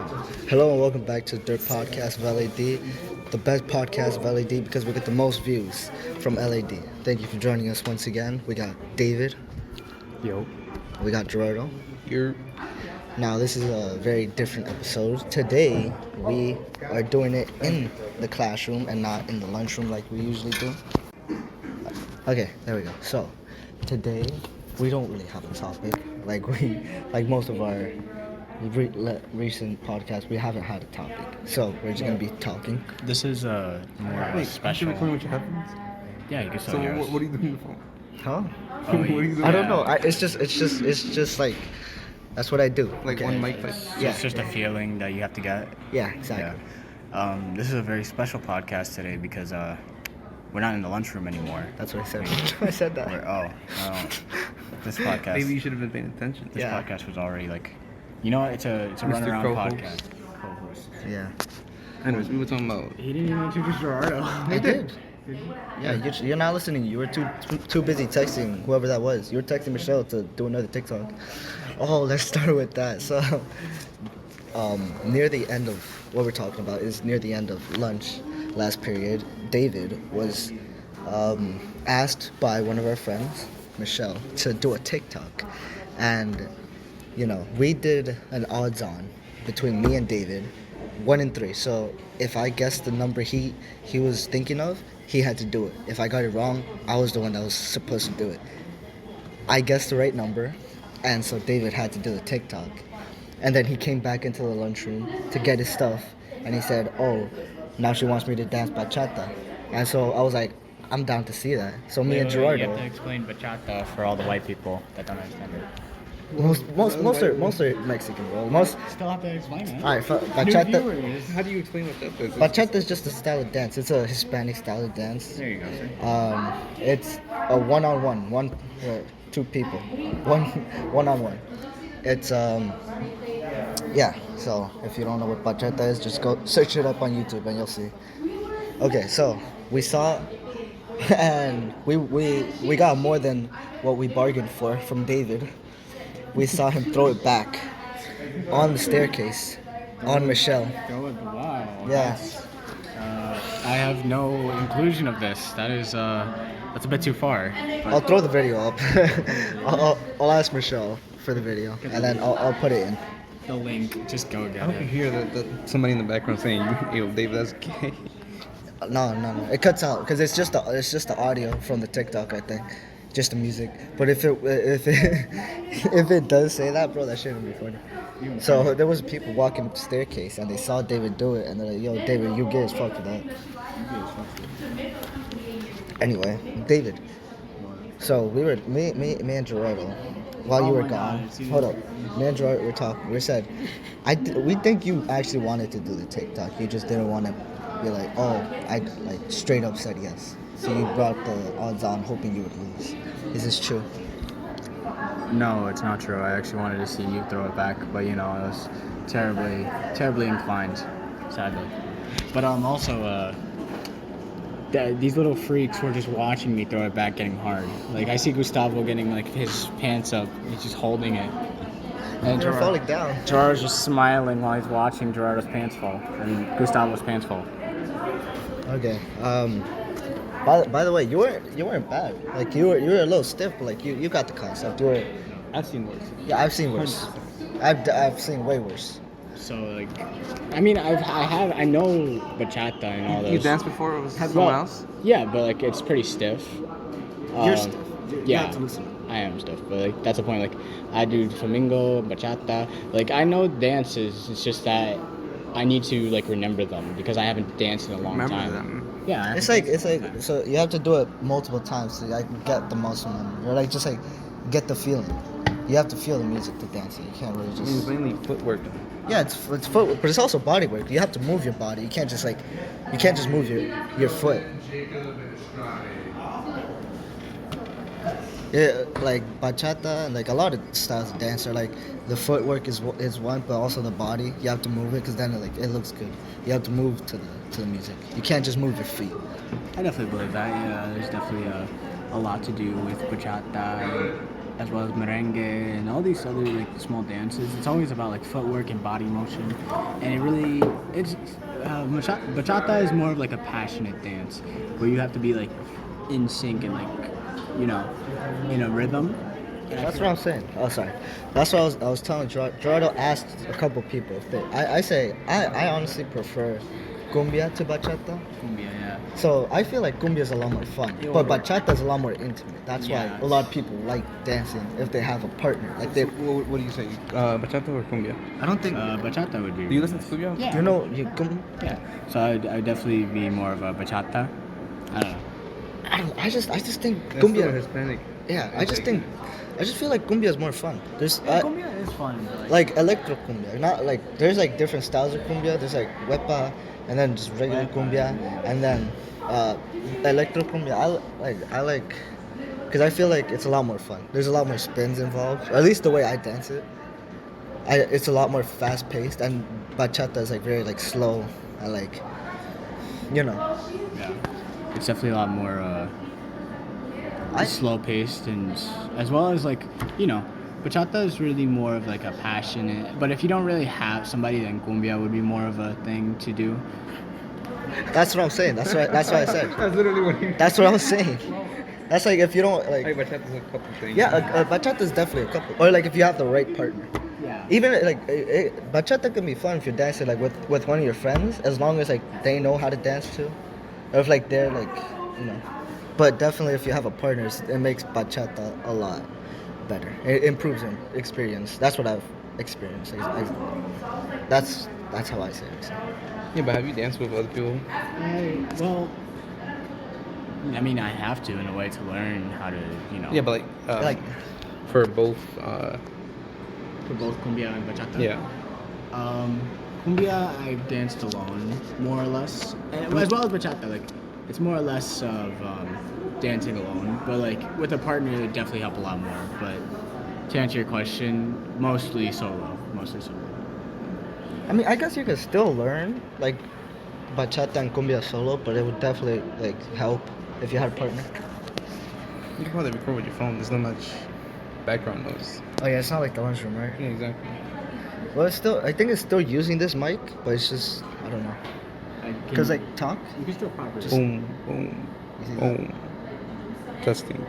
Hello and welcome back to Dirt Podcast of L.A.D, the best podcast of L.A.D because we get the most views from L.A.D. Thank you for joining us once again. We got David. Yo. We got Gerardo. You're Now this is a very different episode. Today we are doing it in the classroom and not in the lunchroom like we usually do. Okay, there we go. So today we don't really have a topic like most of our recent podcasts. We haven't had a topic, so we're just gonna be talking. This is more of a Wait, special. you recording with your headphones? Yeah, you can still So hear us. what are you doing on the phone? Huh? Oh, What are you doing? I don't know. It's just like that's what I do. Like okay? one mic, like So Yeah. it's just a feeling that you have to get. Yeah, exactly. Yeah. This is a very special podcast today because we're not in the lunchroom anymore. That's what I said. I said that. This podcast. maybe you should have been paying attention. This Yeah. podcast was already like, it's a Mr. runaround Co-host. podcast. Co-host. Yeah. Anyways, we were talking about. He didn't even introduce Gerardo. I did. Yeah, you're not listening. You were too busy texting whoever that was. You were texting Michelle to do another TikTok. Oh, let's start with that. So, near the end of what we're talking about is near the end of lunch last period. David was asked by one of our friends, Michelle, to do a TikTok, and we did an odds-on between me and David, 1 in 3. So if I guessed the number he was thinking of, he had to do it. If I got it wrong, I was the one that was supposed to do it. I guessed the right number, and so David had to do the TikTok. And then he came back into the lunchroom to get his stuff, and he said, "Oh, now she wants me to dance bachata." And so I was like, "I'm down to see that." So me and Gerardo. You have to explain bachata for all the white people that don't understand it. Most are Mexican, bro. Most. Still have to explain it. All right, New bachata. viewers. How do you explain what that is? Bachata is just a style of dance. It's a Hispanic style of dance. There you go, sir. It's a one-on-one, two people, one-on-one. It's yeah. So if you don't know what bachata is, just go search it up on YouTube and you'll see. Okay, so we saw, and we got more than what we bargained for from David. We saw him throw it back on the staircase on Michelle. Wow. Yeah. I have no inclusion of this. That's a bit too far. I'll throw the video up. I'll ask Michelle for the video, and then I'll put it in. The link, just go I get hope you it. hear that somebody in the background saying, "Yo, Dave, that's gay." No. It cuts out because it's just the audio from the TikTok, I think, just the music. But if it if it does say that, bro, that shit would be funny. So there was people walking up the staircase and they saw David do it, and they're like, "Yo, David, you gay as fuck for that." Anyway, David. So we were me and Gerardo while you were my God, gone. it's even- Hold up, me and Gerardo were talking. We said, we think you actually wanted to do the TikTok. You just didn't want to be like, oh, I like straight up said yes. So you brought the odds on, hoping you would lose. Is this true? No, it's not true. I actually wanted to see you throw it back, but I was terribly inclined, sadly. But also, these little freaks were just watching me throw it back, getting hard. Like I see Gustavo getting like his pants up, he's just holding it. And You're falling down. Gerardo's just smiling while he's watching Gerardo's pants fall and Gustavo's pants fall. Okay. By the way, you weren't bad. Like you were a little stiff, but like you got the concept. You were. I've seen worse. Yeah, I've seen worse. I've seen way worse. So like, I mean, I know bachata and all those. You danced before with someone else? Yeah, but like it's pretty stiff. You're stiff. You Yeah, have to listen. I am stiff, but like that's the point. Like I do flamingo, bachata. Like I know dances. It's just that I need to like remember them because I haven't danced in a long Remember time. them. Yeah. It's like so you have to do it multiple times to like get the muscle memory, or like just like get the feeling. You have to feel the music to dance it. You can't really It's just. mainly footwork. Yeah, it's foot, but it's also body work. You have to move your body. You can't just move your foot. Yeah, like bachata and like a lot of styles of dance are like the footwork is one, but also the body. You have to move it because then it looks good. You have to move to the music. You can't just move your feet. I definitely believe that. Yeah, there's definitely a lot to do with bachata. as well as merengue and all these other like small dances. It's always about like footwork and body motion, and it's bachata is more of like a passionate dance where you have to be like in sync and like you know in a rhythm. And I That's feel what I'm saying. Oh, sorry. That's what I was telling Gerardo. Gerardo asked a couple people if they. I say I honestly prefer cumbia to bachata. cumbia, yeah. So I feel like cumbia is a lot more fun, but bachata is a lot more intimate. That's why Yeah. a lot of people like dancing if they have a partner. Like they, So, what do you say? Bachata or cumbia? I don't think. Bachata would be. Do you really listen to nice. cumbia? Yeah. You know, you Yeah. So I'd definitely be more of a bachata. I don't know. I just think That's still a cumbia. Hispanic. Yeah, I It's just like- think. I just feel like cumbia is more fun. There's Cumbia is fun. But like electro cumbia, not like there's like different styles of cumbia. There's like huepa, and then just regular Huepa, cumbia, and then electro cumbia. I like because I feel like it's a lot more fun. There's a lot more spins involved. At least the way I dance it, it's a lot more fast paced, and bachata is like very like slow. I like, you know. yeah, it's definitely a lot more I- slow paced and as well as like bachata is really more of like a passionate. But if you don't really have somebody, then cumbia would be more of a thing to do. That's what I'm saying. That's what I said. That's literally what he. That's what I was saying. That's like if you don't Like like. bachata's a couple things. Yeah, bachata is definitely a couple, or like if you have the right partner. Yeah. Even like bachata can be fun if you're dancing like with one of your friends, as long as like they know how to dance too, or if like they're like, you know. But definitely if you have a partner, it makes bachata a lot better. It improves your experience. That's what I've experienced. That's how I say it. So. Yeah, but have you danced with other people? Well, I mean, I have to in a way to learn how to, Yeah, but Like for both. for both cumbia and bachata. Yeah. Cumbia, I've danced alone, more or less, and, as well as bachata. Like, it's more or less of dancing alone, but like with a partner, it would definitely help a lot more. But to answer your question, mostly solo. I mean, I guess you could still learn like bachata and cumbia solo, but it would definitely like help if you had a partner. You can probably record with your phone. There's not much background noise. Oh yeah, it's not like the lunchroom, right? Yeah, exactly. Well, it's still. I think it's still using this mic, but it's just I don't know. Cause like talk. you can still properly. Boom, boom, boom. Testing.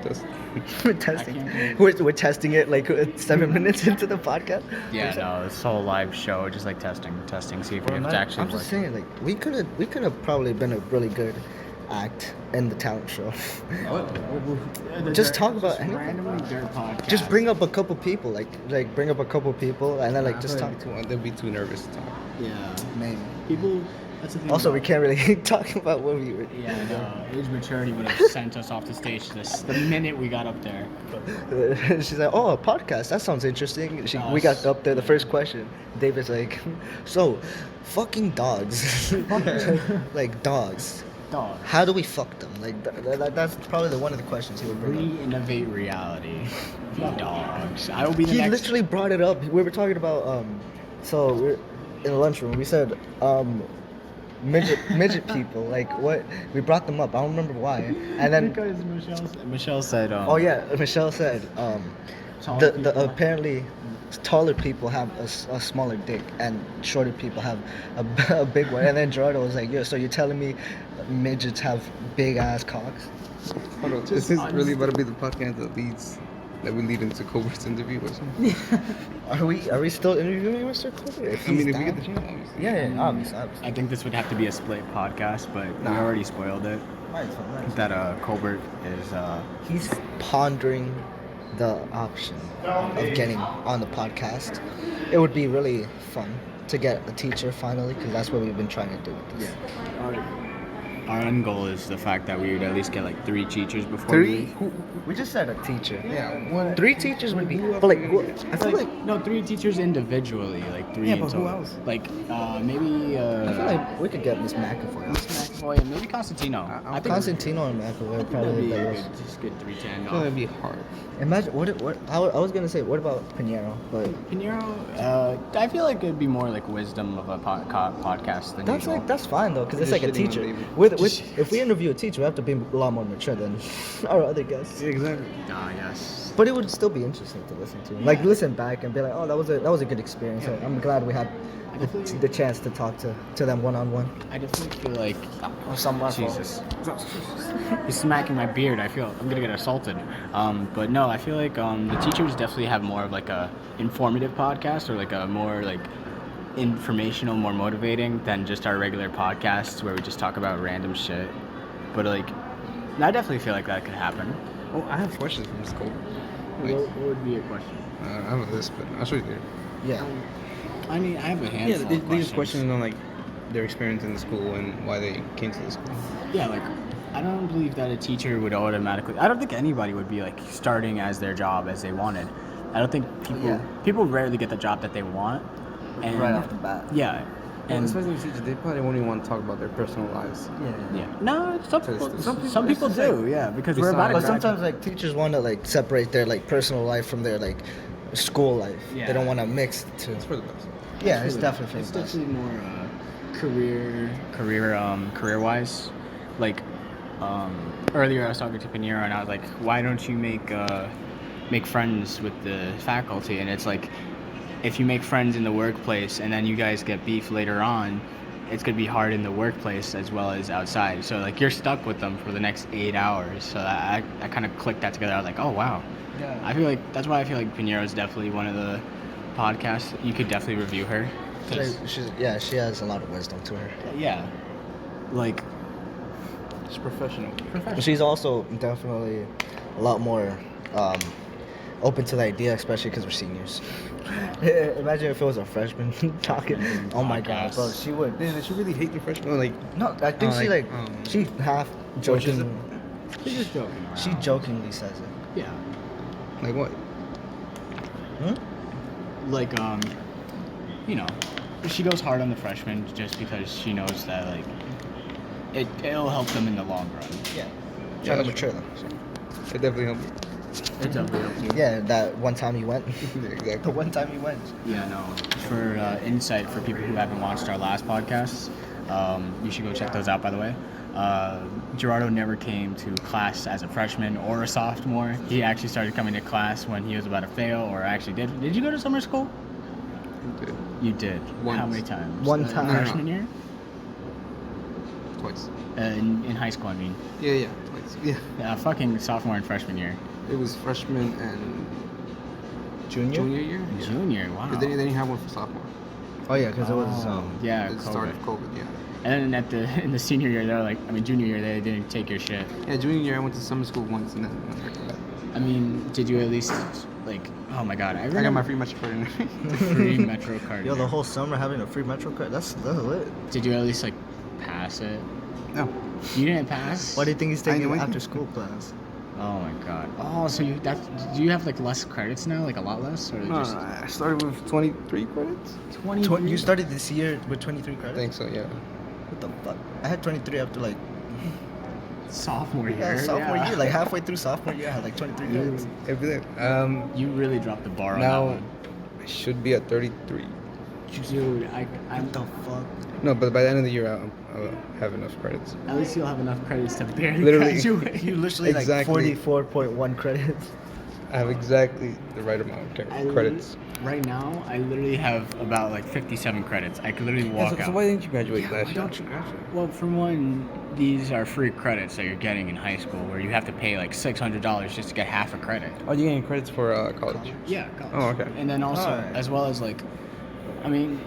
We're testing. can't We're testing it like 7 minutes into the podcast. Yeah, no, this whole live show, just like testing, see if it's actually I'm just saying, like we could have probably been a really good act in the talent show. Just talk about anything. randomly dirt podcast. Just bring up a couple people, like bring up a couple people, and then like just talk. They'll be too nervous to talk. Yeah, Maybe. people. That's the thing. Also, we about- can't really talk about what we were. Yeah, no, age maturity would have sent us off the stage the minute we got up there. She's like, "Oh, a podcast. That sounds interesting." We got up there. The first question, David's like, "So, fucking dogs, like dogs. Dog. How do we fuck them? Like that's probably one of the questions he would bring up." Re-innovate reality. Dogs. I will be the He next. literally brought it up. We were talking about so we're in the lunchroom. We said midget people. Like what? We brought them up. I don't remember why. And then because Michelle said. oh yeah, Michelle said Taller the people. apparently taller people have a smaller dick and shorter people have a big one. And then Gerardo was like, "Yo, so you're telling me midgets have big ass cocks?" Hold on, Just this is honest- really about to be the podcast that we lead into Cobra's interview or something. Are we still interviewing Mr. Cooper? I mean, if we get the chance, obviously. yeah, obviously. I think this would have to be a split podcast, but we already spoiled it. That Colbert is He's pondering the option of getting on the podcast. It would be really fun to get a teacher finally, because that's what we've been trying to do with this. our end goal is the fact that we would at least get like 3 teachers before Three? we. We just said a teacher. Yeah, one. 3 teachers would be. But like, I feel like No, 3 teachers individually, like 3 Yeah, in but who total. else? Like maybe I feel like we could get Miss McAvoy. Miss McAvoy and maybe Constantino. I think Constantino and McAvoy are that'd probably be the a best. good, just good 310. I feel that'd be hard. Imagine what I was gonna say. What about Pinheiro? But Pinheiro, I feel like it'd be more like wisdom of a podcast than that's usual. like that's fine though, because it's Just like a shitting on teacher. David. if we interview a teacher, we have to be a lot more mature than our other guests. Exactly. Ah, yes. But it would still be interesting to listen to. Like listen back and be like, oh, that was a good experience. Yeah. I'm glad we had the chance to talk to them one on one. I definitely feel like Or someone. Jesus. He's smacking my beard. I feel I'm gonna get assaulted. But no, I feel like the teachers definitely have more of like a informative podcast or like a more like informational, more motivating than just our regular podcasts where we just talk about random shit. But like, I definitely feel like that could happen. Oh, I have questions from school. What would be your question? I have a list, but I'll show you later. Yeah. I mean, I have a handful. Yeah, of they questions. just questioning on like their experience in the school and why they came to the school. Yeah, like I don't believe that a teacher would automatically. I don't think anybody would be like starting as their job as they wanted. I don't think people rarely get the job that they want. And Right off the bat. Yeah. And And especially teachers, they probably won't even want to talk about their personal lives. yeah. No, some people it's do. like- Yeah, because we're about to But graduate. sometimes like teachers want to like separate their like personal life from their like school life. Yeah. They don't want to mix the two. It's for the best. Yeah, it's definitely for It's the best. definitely more career wise. Like earlier, I was talking to Pinero, and I was like, "Why don't you make friends with the faculty?" And it's like, if you make friends in the workplace and then you guys get beef later on, it's gonna be hard in the workplace as well as outside. So like you're stuck with them for the next 8 hours. So I kind of clicked that together. I was like, oh wow. Yeah. I feel like that's why I feel like Pinero is definitely one of the podcasts. You could definitely review her. 'Cause- She has a lot of wisdom to her. yeah. Like It's professional. She's also definitely a lot more open to the idea, especially because we're seniors. Imagine if it was a freshman talking. Oh my god, bro, she would. Man, does she really hate the freshmen? Like, No, I think she like, she half joking. she's just joking around. She jokingly says it. Yeah. like what? Like you know, she goes hard on the freshmen just because she knows that like it'll help them in the long run. Yeah. Yeah, Trying to that's mature them. It definitely helped me. It definitely helps you. Yeah, that one time you went. Yeah, exactly. The one time you went. Yeah, no. For insight for people who haven't watched our last podcasts, you should go check those out. By the way, Gerardo never came to class as a freshman or a sophomore. He actually started coming to class when he was about to fail, or actually did. Did you go to summer school? Dude, You did. Once. How many times? One time. Freshman year? twice. In high school, I mean. Yeah, twice. Yeah. Yeah, fucking sophomore and freshman year. It was freshman and Junior? junior year. Yeah. Junior, wow. But then they didn't have one for sophomore. Oh yeah, because it was yeah, It started COVID. COVID. Yeah. And then in the senior year, they're like, I mean, junior year, they didn't take your shit. Yeah, junior year I went to summer school once and then went back to that. I mean, did you at least like? Oh my god, I I got my free metro card in the free Metro card. Yo, the whole summer having a free Metro card. That's lit. Did you at least like pass it? No. You didn't pass. Why do you think he's I taking went- after school class? Oh my god. Oh, so do you have like less credits now, like a lot less, or No, just I started with 23 credits. 20? You started this year with 23 I credits? think so, yeah. What the fuck? I had 23 after like sophomore year. sophomore year, like halfway through sophomore year, I had like 23 credits. You You really dropped the bar on now that I should be at 33. one. Dude, I'm What the fuck? No, but by the end of the year, I'll have enough credits. at least you'll have enough credits to barely Literally. graduate. You literally Exactly. like 44.1 credits. I have exactly the right amount of credits. Right now, I literally have about like 57 credits. I could literally walk so out. why didn't you graduate last year? you graduate? Well, for one, these are free credits that you're getting in high school, where you have to pay like $600 just to get half a credit. Oh, you getting credits for college? Yeah. College. Oh, okay. And then also, Alright. as well as like, I mean,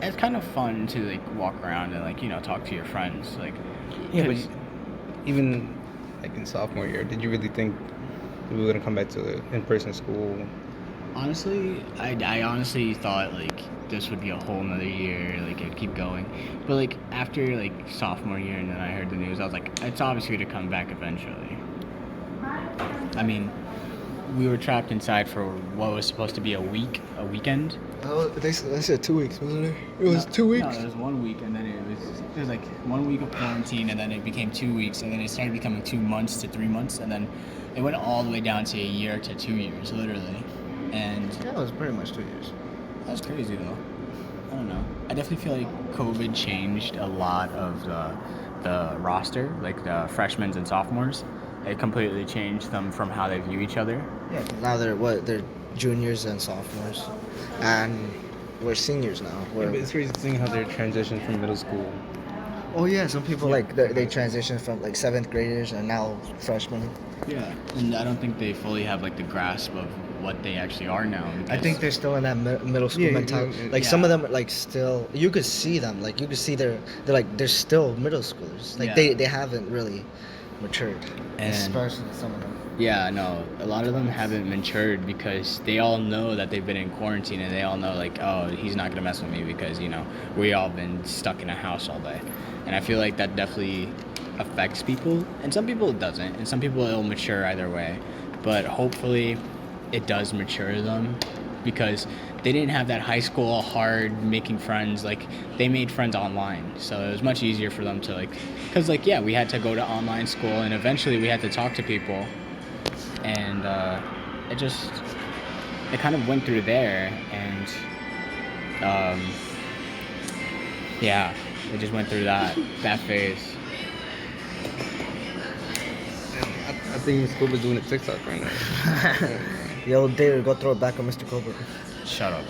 it's kind of fun to like walk around and like talk to your friends. Like, Yeah, but 'cause- even like in sophomore year, did you really think we were gonna come back to the in-person school? honestly, I honestly thought like this would be a whole nother year, like it'd keep going. But like after like sophomore year, and then I heard the news, I was like, it's obviously gonna come back eventually. I mean, we were trapped inside for what was supposed to be a weekend. Oh, they said 2 weeks, wasn't it? It was No, 2 weeks. No, it was 1 week, and then it was like 1 week of quarantine, and then it became 2 weeks, and then it started becoming 2 months to 3 months, and then it went all the way down to a year to 2 years, literally. And Yeah, it was pretty much 2 years. that's crazy though. I don't know. I definitely feel like COVID changed a lot of the roster, like the freshmen and sophomores. It completely changed them from how they view each other. Yeah, 'cause now they're juniors and sophomores, and we're seniors now. Yeah, We're, but it's crazy seeing how they're transitioned from middle school. oh yeah, some people like they transition from like seventh graders and now freshmen. Yeah, and I don't think they fully have like the grasp of what they actually are now. I because- think they're still in that middle school Yeah, mentality. Like yeah. some of them, like still, you could see them. Like you could see they're still middle schoolers. Like Yeah. they haven't really matured. And- Especially some of them. Yeah, no, a lot of them haven't matured because they all know that they've been in quarantine and they all know like, oh, he's not gonna mess with me because we all been stuck in a house all day, and I feel like that definitely affects people, and some people it doesn't, and some people it'll mature either way, but hopefully it does mature them because they didn't have that high school hard making friends. Like they made friends online, so it was much easier for them to like, because like yeah, we had to go to online school and eventually we had to talk to people, and it kind of went through there, and yeah, it just went through that phase. I think Miss Cooper's doing a TikTok right now. Yo, David, go throw it back on Mr. Colbert. Shut up.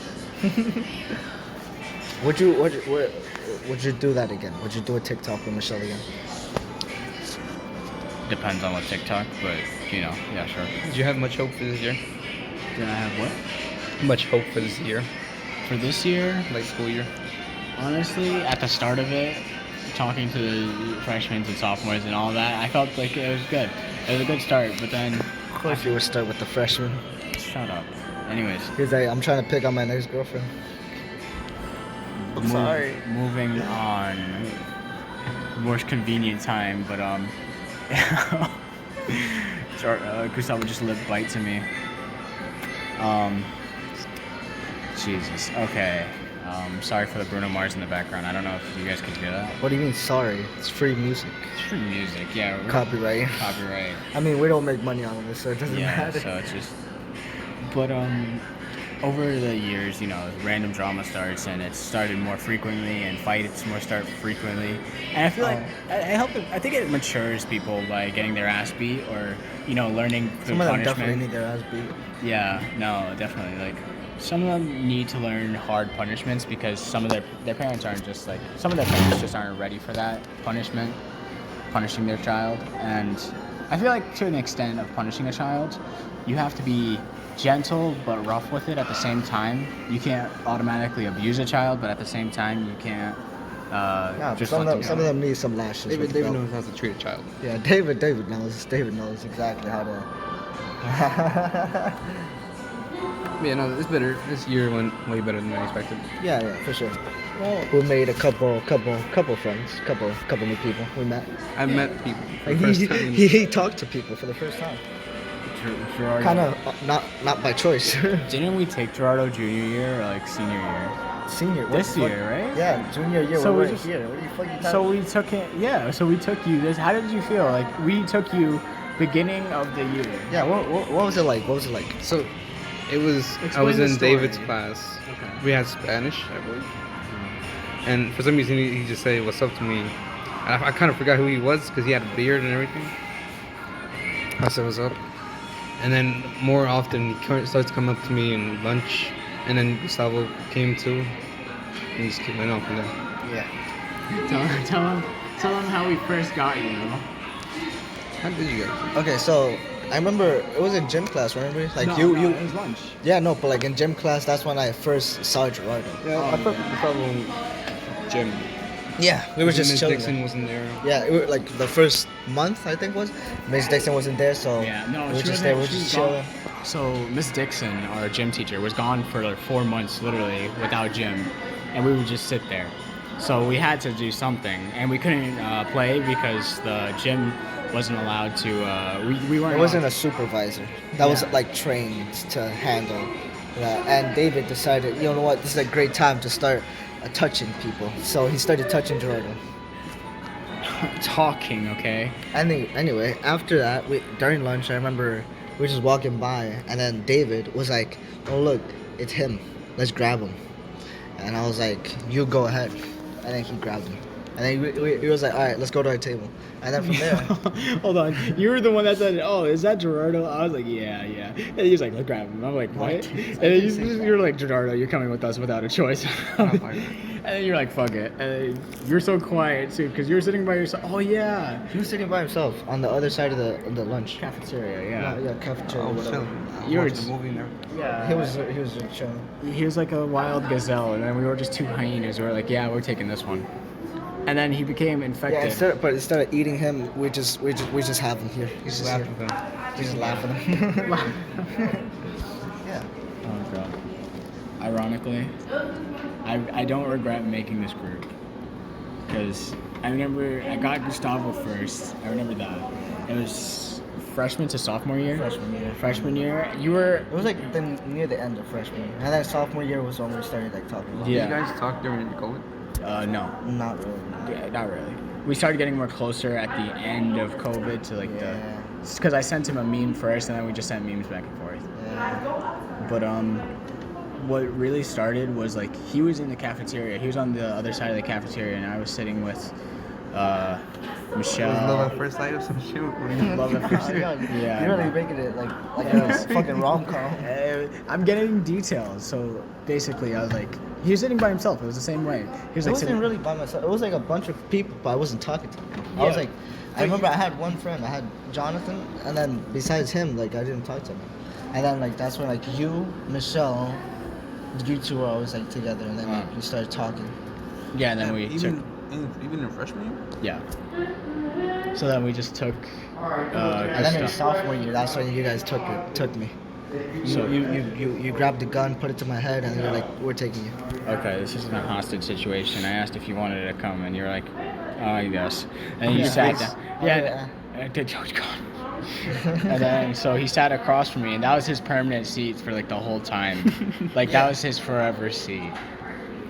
Would you do that again? Would you do a TikTok with Michelle again? Depends on what TikTok, but yeah, sure. Did you have much hope for this year? Did I have what? Much hope for this year, For this year, like school year. honestly, at the start of it, talking to the freshmen and sophomores and all that, I felt like it was good. It was a good start, but then Of course, you would start with the freshman. shut up. Anyways, He's like, I'm trying to pick on my next girlfriend. Sorry. Moving on. More convenient time, but sorry, Gustavo just lip bite to me. Jesus. Okay. Sorry for the Bruno Mars in the background. I don't know if you guys could hear that. What do you mean, sorry? It's free music. It's free music, yeah. Copyright. Copyright. I mean, we don't make money on this, so it doesn't Yeah, matter. so it's just. But over the years, random drama starts, and it started more frequently, and fights start frequently, and I feel like I think it matures people by getting their ass beat, or learning through Some of them punishment. definitely need their ass beat. Yeah, no, definitely. Like, some of them need to learn hard punishments because some of their parents aren't just like, some of their parents just aren't ready for that punishment, punishing their child. And I feel like to an extent of punishing a child, you have to be gentle but rough with it at the same time. You can't automatically abuse a child, but at the same time, you can't Yeah, just some let of them need some lashes. David, with the David belt. knows how to treat a child. Yeah, David knows. David knows exactly how to. Yeah, no, it's better. This year went way better than I expected. Yeah, for sure. Well, we made a couple friends, couple new people we met. I met people for Like the first time. he talked to people for the first time. Gerardo. Kind of not by choice. Didn't we take Gerardo junior year or like senior year? Senior. what This the fuck? year, right? Yeah, junior year. So we we were just- here. What the fuck you talking? So we took it, yeah. So we took you this. How did you feel? Like we took you beginning of the year. Yeah. What was it like? What was it like? So, it was. I Explain was the in story. David's class. Okay. We had Spanish, I believe. And for some reason, he just said what's up to me. And I kind of forgot who he was because he had a beard and everything. I said what's up. And then more often, he starts coming up to me in lunch. And then Gustavo came too. And he just went on from there. Yeah. Tell him how we first got you. How did you guys? Okay, so I remember it was in gym class. Remember? Like it was lunch. Yeah, no, but like in gym class, that's when I first saw Gerardo. Yeah, I thought Gustavo in gym. Yeah, we were just Miss chilling. Dixon wasn't there. Yeah, it was like the first month I think was. Miss Dixon wasn't there, so Yeah, no, we were she just was there. We were she was just gone. chilling. So Miss Dixon, our gym teacher, was gone for like 4 months, literally without gym, and we would just sit there. So we had to do something, and we couldn't play because the gym wasn't allowed to. We weren't. It wasn't allowed a supervisor that was Yeah. like trained to handle that. And David decided, you know what, this is a great time to start touching people. So he started touching Gerardo. talking. Okay. Anyway, after that, during lunch, I remember we were just walking by, and then David was like, "Oh look, it's him. Let's grab him." And I was like, "You go ahead." And then he grabbed him, And then he was like, all right, let's go to our table. And then from there, Hold on. You were the one that said, "Oh, is that Gerardo?" I was like, "Yeah, yeah." And he was like, "Let's grab him." I'm like, "What?" And then you were like, "Gerardo, you're coming with us without a choice." And then you're like, "Fuck it." And then you're so quiet too, because you were sitting by yourself. Oh yeah. he was sitting by himself on the other side of the lunch. Cafeteria. Yeah. Yeah, cafeteria. I was whatever. chilling. You were Watching the movie and everything. Yeah. He was just chilling. He was like a wild gazelle, and then we were just two hyenas. We were like, "Yeah, we're taking this one." And then he became infected. Yeah, instead of eating him, we just have him here. He's just Laughing here. at them. We just laugh at him. Yeah. Oh god. Ironically, I don't regret making this group because I remember I got Gustavo first. I remember that. It was freshman to sophomore year. Freshman year. You were. It was like near the end of freshman year, and then sophomore year was when we started like talking. About Yeah. Did you guys talk during COVID? No. it. Not really. Yeah, not really. We started getting more closer at the end of COVID to like Yeah. because I sent him a meme first, and then we just sent memes back and forth. Yeah. But what really started was like he was in the cafeteria. He was on the other side of the cafeteria, and I was sitting with Michelle. Was love at first sight or some shit? What do you Love at first sight. Yeah. You're really making it like a fucking rom-com. I'm getting details. So basically, I was like, he was sitting by himself. It was the same way. He was It like, wasn't sitting, really by myself. It was like a bunch of people, but I wasn't talking to them. I was Yeah. like, I remember I had one friend. I had Jonathan, and then besides him, like I didn't talk to him. And then like that's when like you, Michelle, you two were always like together, and then like, you started talking. yeah. And then we took, Even in freshman year? yeah. So then we just took. And then in Gustav. sophomore year, that's when you guys took me. So you grabbed the gun, put it to my head, and you're like, we're taking you. Okay, this isn't a hostage situation. I asked if you wanted to come, and you're like, oh, I guess. And you sat down. Yeah, I did George gone. And then, so he sat across from me, and that was his permanent seat for like the whole time. Like, that was his forever seat.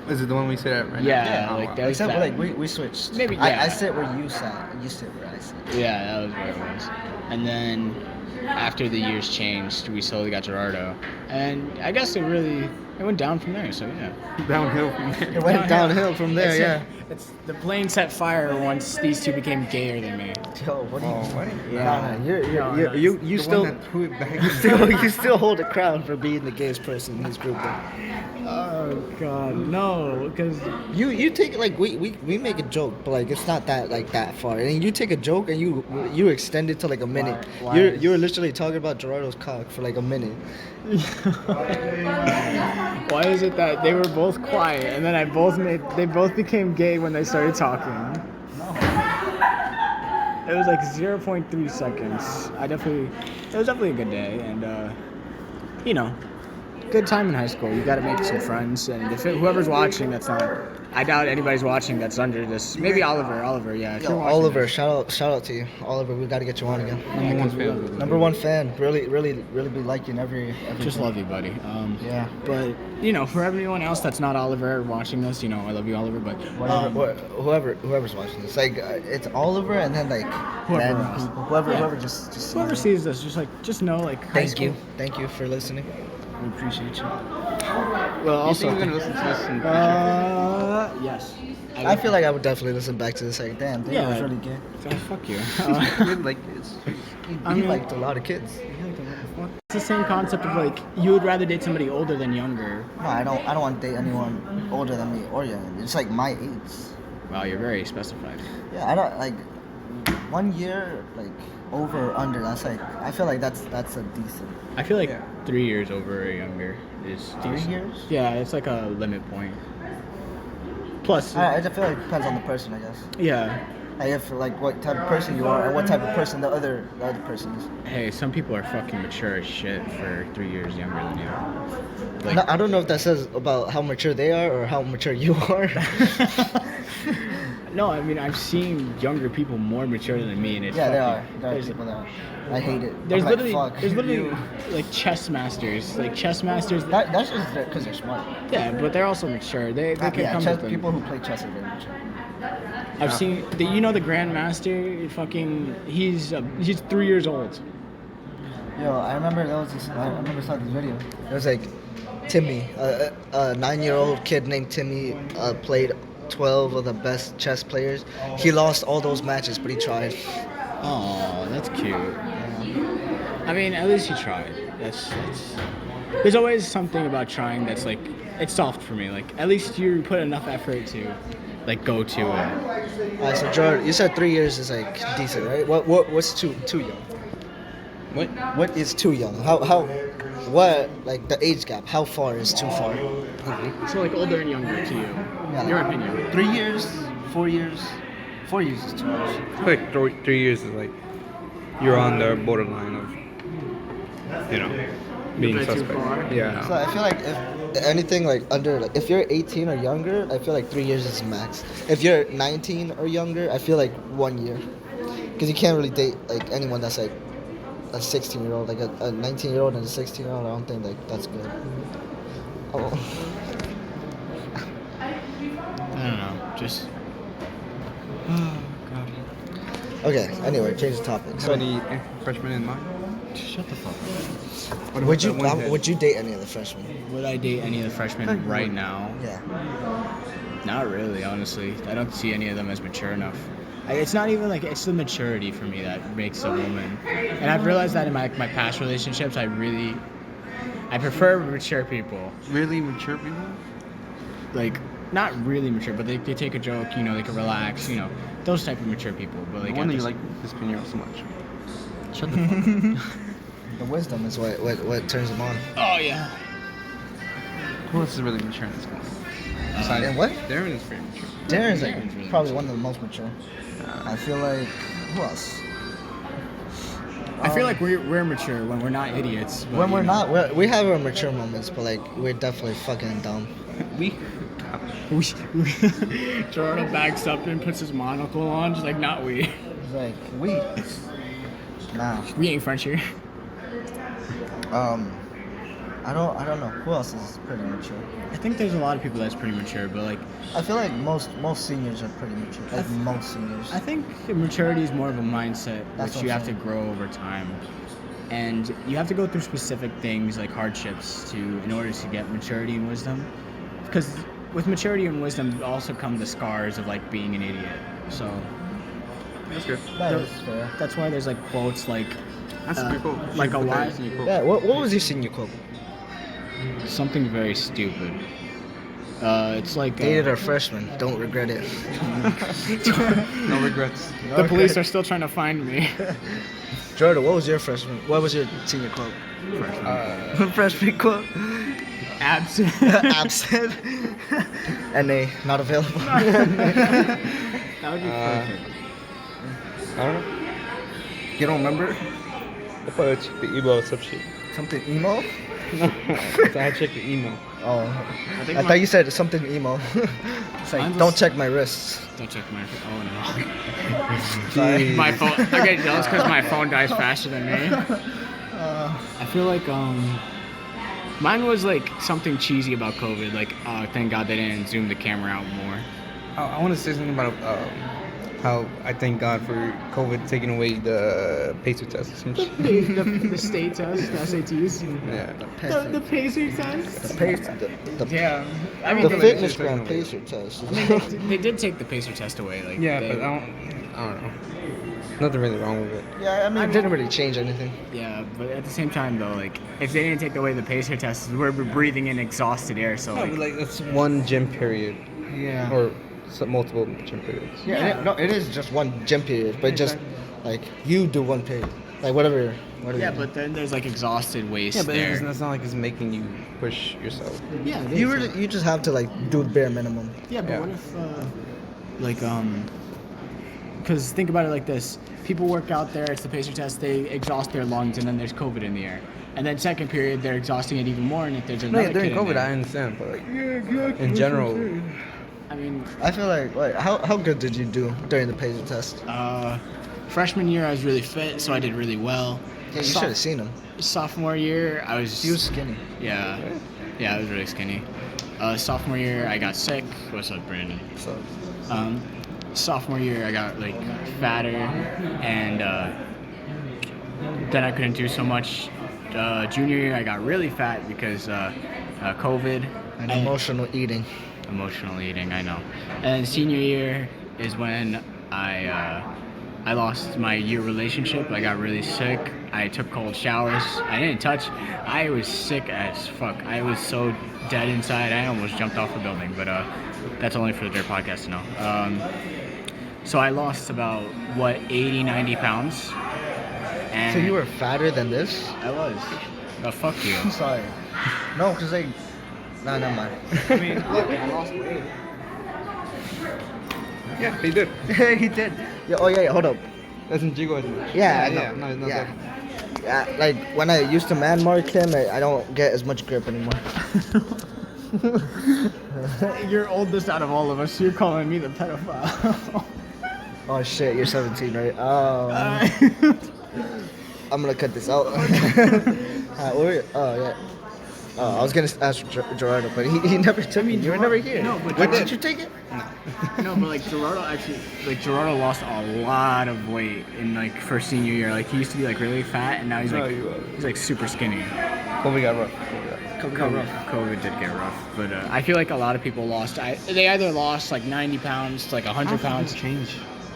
Is it the one we sit at right Yeah, now? like that was Except that. for, like we switched. Maybe, I yeah. sit where you sat. You sit where I sit. Yeah, that was where it was. And then, after the years changed, we slowly got Gerardo. And I guess it went down from there, so yeah. Downhill from there. It went downhill from there. Yeah. It's the plane set fire once these two became gayer than me. Yo, what do you? Oh, what? Yeah. You're, you The still one that threw it back. you still hold a crown for being the gayest person in this group. Oh god, no, because You take like we make a joke, but like it's not that far. And you take a joke and you extend it to like a minute. Why You're literally talking about Gerardo's cock for like a minute. why is it that they were both quiet and then they both became gay when they started talking? It was like 0.3 seconds. It was definitely a good day, and good time in high school. You got to make some friends, and whoever's watching, I doubt anybody's watching that's under this. Maybe Oliver, yeah. If Yo, you're watching Oliver, this. shout out to you, Oliver. We got to get you on again. Number one fan. Number 1 fan. Really be liking every. Just love you, buddy. Yeah. But for everyone else that's not Oliver watching this, I love you, Oliver. But Whoever's watching this, like it's Oliver, and then like Whoever Ben, else. people, whoever Yeah. just whoever sees it. sees this, just know, like, high school. Thank you for listening. We appreciate you. Well, You also, think we're gonna listen to this in the future? yes. I feel like I would definitely listen back to this. Like, damn, they Yeah. was really gay. Fuck you. You're like this. He liked a lot of kids. It's the same concept of like you would rather date somebody older than younger. No, I don't want to date anyone older than me or younger. It's like my age. Wow, you're very specified. Yeah, I don't like 1 year like over or under. That's like I feel like that's a decent. I feel like Yeah. 3 years over or younger is 3 decent. years. Yeah, it's like a limit point. Plus, I feel like it depends on the person, I guess. yeah. Like if like what type of person you are and what type of person the other person is. Hey, some people are fucking mature as shit for 3 years younger than you. Like, No, I don't know if that says about how mature they are or how mature you are. no, I mean I've seen younger people more mature than me, and it's Yeah, there fucking- are people that are. I hate it. There's I'm literally, like, fuck there's literally you. like chess masters. That's just because they're smart. Yeah, but they're also mature. They can Yeah, come chess, with them. people who play chess are very mature. I've seen the grandmaster. Fucking, he's 3 years old. Yo, I remember I remember saw this video. It was like Timmy, a 9-year-old kid named Timmy played 12 of the best chess players. He lost all those matches, but he tried. Oh, that's cute. I mean, at least you tried. That's. There's always something about trying that's like it's soft for me. Like at least you put enough effort to, like, go to it. Alright, so Jordan, you said 3 years is like decent, right? What's too young? What? What is too young? What like the age gap? How far is too far? So like older and younger to you. Yeah. Your opinion. 3 years, 4 years. 4 years is too much. I feel like 3 years is like you're on the borderline of, being bit too suspect. far? Yeah. So I feel like if anything like under like if you're 18 or younger, I feel like 3 years is max. If you're 19 or younger, I feel like 1 year, because you can't really date like anyone that's like a 16-year-old, like a 19-year-old and a 16-year-old. I don't think like that's good. Oh. I don't know. Just. Oh God. Okay. Anyway, change the topic. Have So, any freshmen in mind? Shut the fuck up. What would about you that one head? would you date any of the freshmen? Would I date any of the freshmen right now? Yeah. Not really, honestly. I don't see any of them as mature enough. It's not even like it's the maturity for me that makes a woman. And I've realized that in my past relationships, I prefer mature people. Really mature people? Like not really mature, but they take a joke, they can relax, those type of mature people. But like No wonder at you the- like this pinero so much. Shut the fuck up. The wisdom is what turns them on. Oh yeah. Who else is really mature in this class? Besides and what? Darren is pretty mature. Darren's Darren's like really probably one of the most mature. I feel like who else? I feel like we're mature when we're not idiots. But, When we're not, we have our mature moments, but like we're definitely fucking dumb. We Jordan backs up and puts his monocle on, just like not we. It's like we. Nah. We ain't French here. I don't know who else is pretty mature. I think there's a lot of people that's pretty mature, but like I feel like most seniors are pretty mature. Like most seniors. I think maturity is more of a mindset That's which what you I'm have to saying. grow over time. And you have to go through specific things like hardships in order to get maturity and wisdom. Because with maturity and wisdom also come the scars of like being an idiot. So That's good. That is fair. that's why there's like quotes like That's pretty cool. like a Put that wise in your quote. Yeah. What was your senior quote? something very stupid. It's like Dated a freshman. Don't regret it. No regrets. the police are still trying to find me. Jordan, what was your freshman? What was your senior quote? Freshman quote. Absent. Absent. NA not available. That would be perfect. I don't know. You don't remember? I probably checked the email or some shit. Something emo? I checked the email. Oh, think I my- thought you said something emo. It's like, Mine's don't just- check my wrists. Don't check my. Oh no. Sorry. My phone. I get jealous because my phone dies faster than me. I feel like mine was like something cheesy about COVID. Like, thank God they didn't zoom the camera out more. I want to say something about how I thank God for COVID taking away the pacer test or some shit. the state test, the SATs, Yeah. the pacer test. The pace, the Yeah, I mean the feel like fitness it's gram taken away. pacer test. they did take the pacer test away. Like, Yeah, they- but I don't know. Nothing really wrong with it. Yeah, I mean, it didn't really change anything. Yeah, but at the same time though, like if they didn't take away the pacer test, we're breathing in exhausted air. So No, like, but like that's one gym period, Yeah. or multiple gym periods. Yeah, no, it is just one gym period, but just like you do one period, like whatever. yeah, you but then there's like exhausted waste Yeah, but there. it's not like it's making you push yourself. Yeah, it do. You is. really, you just have to like do the bare minimum. Yeah, but Yeah. what if, because think about it like this: people work out there, it's the pacer test, they exhaust their lungs, and then there's COVID in the air. And then second period, they're exhausting it even more, and if there's No, another yeah, during kid in COVID, there, I understand, but like in general, I mean, I feel like how good did you do during the pacer test? freshman year I was really fit, so I did really well. Yeah, you should have seen him. Sophomore year, I was. He was skinny. Yeah, I was really skinny. Sophomore year, I got sick. What's up, Brandon? So Sophomore year, I got like fatter, and then I couldn't do so much. Junior year, I got really fat because COVID. and emotional eating. Emotional eating, I know. And senior year is when I lost my year relationship. I got really sick. I took cold showers. I didn't touch. I was sick as fuck. I was so dead inside. I almost jumped off a building, but that's only for their podcast to know. So I lost about, 80, 90 pounds. And So you were fatter than this? I was. Oh, fuck you. I'm sorry. No, because I. Nah, never mind. I mean, look, I lost weight. Yeah, he did. He did. Yeah, oh, yeah, hold up. Doesn't jiggle as much. Yeah, I yeah. know. No, it's not Yeah. that. Yeah, like when I used to man mark him, I don't get as much grip anymore. You're oldest out of all of us, so you're calling me the pedophile. Oh shit, you're 17, right? I'm gonna cut this out. Oh yeah. Oh, I was gonna ask Gerardo, but he never took me. You were never here. No, but When Gerardo- did you take it? No, but like Gerardo lost a lot of weight in like for senior year. Like he used to be like really fat, and now he's like he's like super skinny. Kobe got rough. COVID did get rough, but I feel like a lot of people lost. They either lost like 90 pounds to like 100 pounds. Change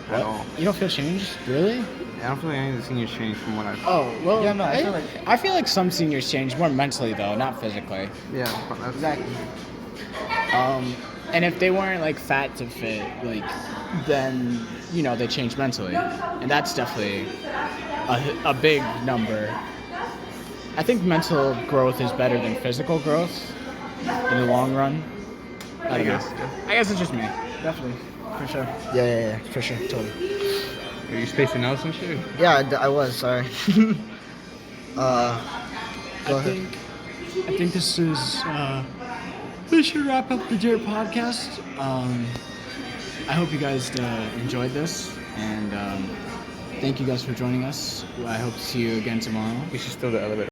What? at all. You don't feel changed, really? I don't feel like any of the seniors changed from what I've. Oh well. Yeah, no, I feel like- some seniors change more mentally though, not physically. Yeah, but that's Exactly. And if they weren't like fat to fit, like then they change mentally, and that's definitely a big number. I think mental growth is better than physical growth in the long run. I guess it's just me. Definitely, for sure. Yeah, for sure, totally. Are you spacing out some shit? Yeah, I was. Sorry. Go ahead. I think this is. This should wrap up the Dear podcast. I hope you guys enjoyed this, and thank you guys for joining us. I hope to see you again tomorrow. We should steal the elevator.